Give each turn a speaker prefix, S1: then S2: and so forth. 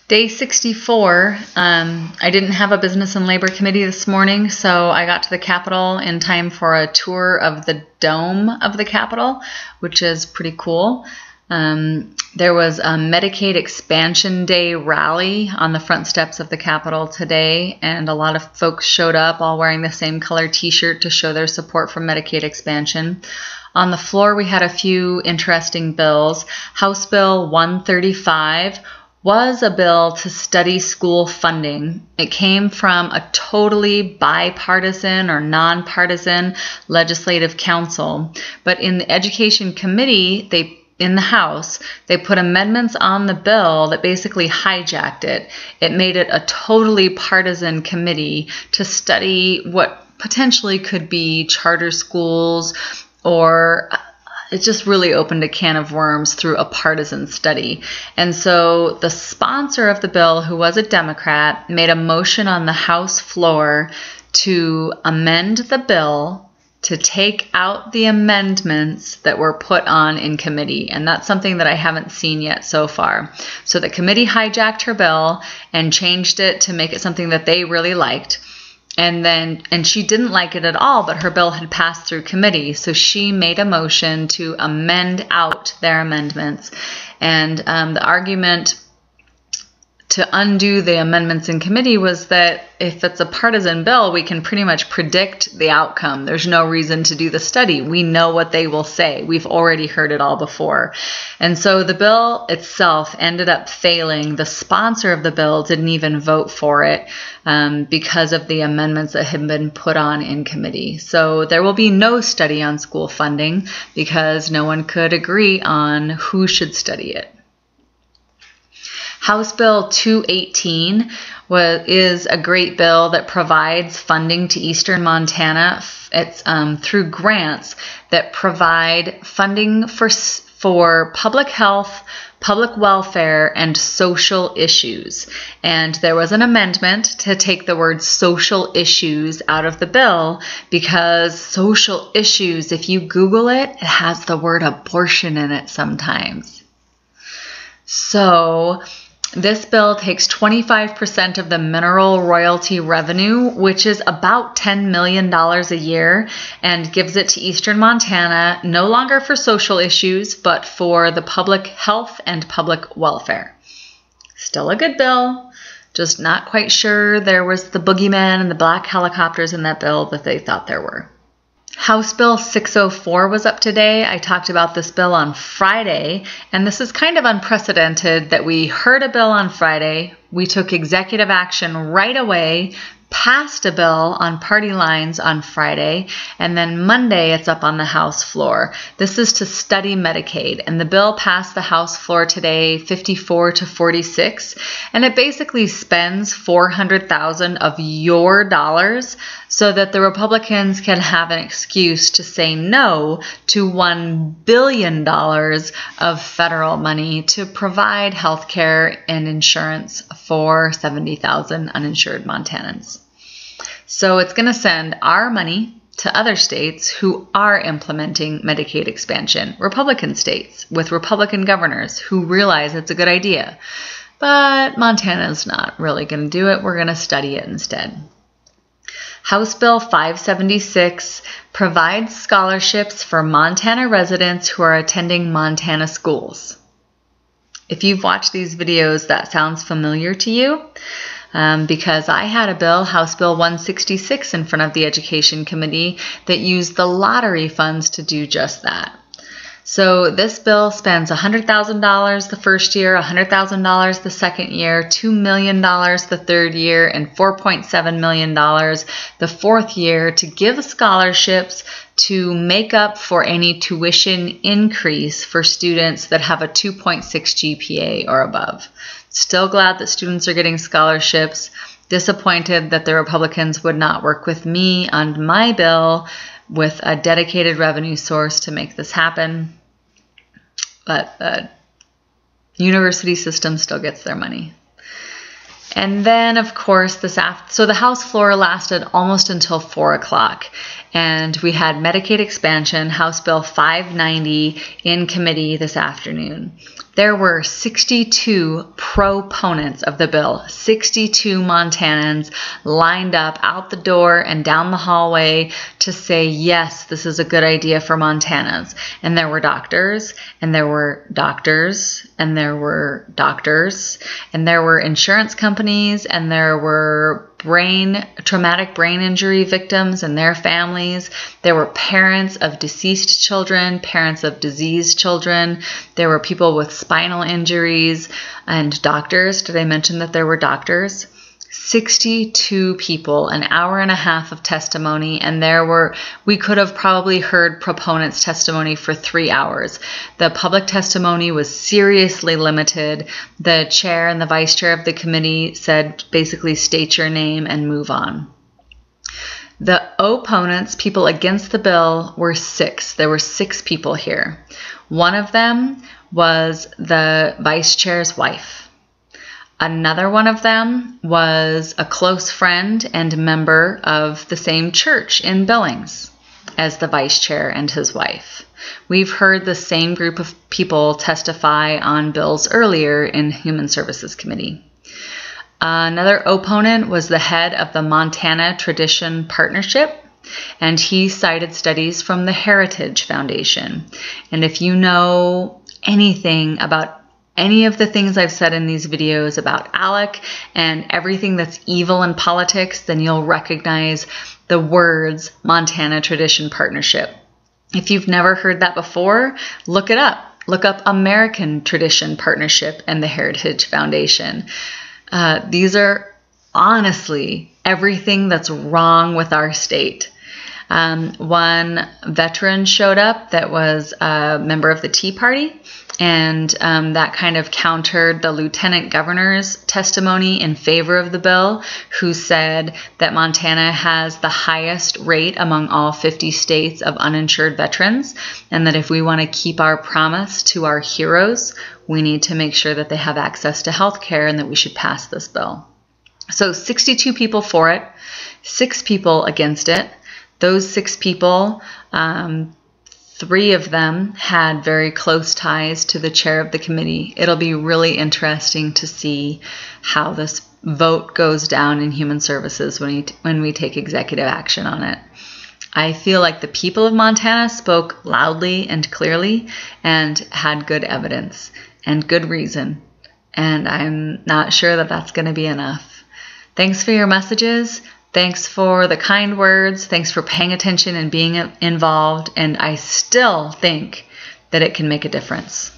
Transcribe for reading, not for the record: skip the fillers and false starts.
S1: Day 64, I didn't have a Business and Labor Committee this morning, so I got to the Capitol in time for a tour of the dome of the Capitol, which is pretty cool. There was a Medicaid Expansion Day rally on the front steps of the Capitol today, and a lot of folks showed up all wearing the same color t-shirt to show their support for Medicaid expansion. On the floor, we had a few interesting bills. House Bill 135 was a bill to study school funding. It came from a totally bipartisan or nonpartisan legislative council, but in the Education Committee, in the House, they put amendments on the bill that basically hijacked it. It made it a totally partisan committee to study what potentially could be charter schools, or it just really opened a can of worms through a partisan study. And so the sponsor of the bill, who was a Democrat, made a motion on the House floor to amend the bill to take out the amendments that were put on in committee. And that's something that I haven't seen yet so far. So the committee hijacked her bill and changed it to make it something that they really liked. And she didn't like it at all, but her bill had passed through committee. So she made a motion to amend out their amendments. And the argument to undo the amendments in committee was that if it's a partisan bill, we can pretty much predict the outcome. There's no reason to do the study. We know what they will say. We've already heard it all before. And so the bill itself ended up failing. The sponsor of the bill didn't even vote for it because of the amendments that had been put on in committee. So there will be no study on school funding because no one could agree on who should study it. House Bill 218 is a great bill that provides funding to Eastern Montana. It's through grants that provide funding for public health, public welfare, and social issues. And there was an amendment to take the word social issues out of the bill because social issues, if you Google it, it has the word abortion in it sometimes. So this bill takes 25% of the mineral royalty revenue, which is about $10 million a year, and gives it to Eastern Montana, no longer for social issues, but for the public health and public welfare. Still a good bill, just not quite sure there was the boogeyman and the black helicopters in that bill that they thought there were. House Bill 604 was up today. I talked about this bill on Friday, and this is kind of unprecedented that we heard a bill on Friday, we took executive action right away, passed a bill on party lines on Friday, and then Monday it's up on the House floor. This is to study Medicaid, and the bill passed the House floor today 54-46, and it basically spends $400,000 of your dollars so that the Republicans can have an excuse to say no to $1 billion of federal money to provide health care and insurance for 70,000 uninsured Montanans. So it's going to send our money to other states who are implementing Medicaid expansion, Republican states with Republican governors who realize it's a good idea. But Montana's not really going to do it. We're going to study it instead. House Bill 576 provides scholarships for Montana residents who are attending Montana schools. If you've watched these videos, that sounds familiar to you. Because I had a bill, House Bill 166, in front of the Education Committee that used the lottery funds to do just that. So this bill spends $100,000 the first year, $100,000 the second year, $2 million the third year, and $4.7 million the fourth year to give scholarships to make up for any tuition increase for students that have a 2.6 GPA or above. Still glad that students are getting scholarships. Disappointed that the Republicans would not work with me on my bill with a dedicated revenue source to make this happen. But the university system still gets their money. And then, of course, so the House floor lasted almost until 4 o'clock. And we had Medicaid expansion, House Bill 590, in committee this afternoon. There were 62 proponents of the bill, 62 Montanans lined up out the door and down the hallway to say, yes, this is a good idea for Montanans. And there were doctors, and there were doctors, and there were doctors, and there were insurance companies, and there were traumatic brain injury victims and their families. There were parents of deceased children, parents of diseased children. There were people with spinal injuries and doctors. Did I mention that there were doctors? 62 people, an hour and a half of testimony, and we could have probably heard proponents' testimony for 3 hours. The public testimony was seriously limited. The chair and the vice chair of the committee said, basically, state your name and move on. The opponents, people against the bill, were 6. There were 6 people here. One of them was the vice chair's wife. Another one of them was a close friend and member of the same church in Billings as the vice chair and his wife. We've heard the same group of people testify on bills earlier in Human Services Committee. Another opponent was the head of the Montana Tradition Partnership, and he cited studies from the Heritage Foundation. And if you know anything about any of the things I've said in these videos about ALEC and everything that's evil in politics, then you'll recognize the words Montana Tradition Partnership. If you've never heard that before, look it up. Look up American Tradition Partnership and the Heritage Foundation. These are honestly everything that's wrong with our state. One veteran showed up that was a member of the Tea Party, and that kind of countered the lieutenant governor's testimony in favor of the bill, who said that Montana has the highest rate among all 50 states of uninsured veterans, and that if we want to keep our promise to our heroes, we need to make sure that they have access to health care and that we should pass this bill. So 62 people for it, 6 people against it. Those 6 people, 3 of them had very close ties to the chair of the committee. It'll be really interesting to see how this vote goes down in Human Services when we take executive action on it. I feel like the people of Montana spoke loudly and clearly and had good evidence and good reason. And I'm not sure that that's going to be enough. Thanks for your messages. Thanks for the kind words. Thanks for paying attention and being involved. And I still think that it can make a difference.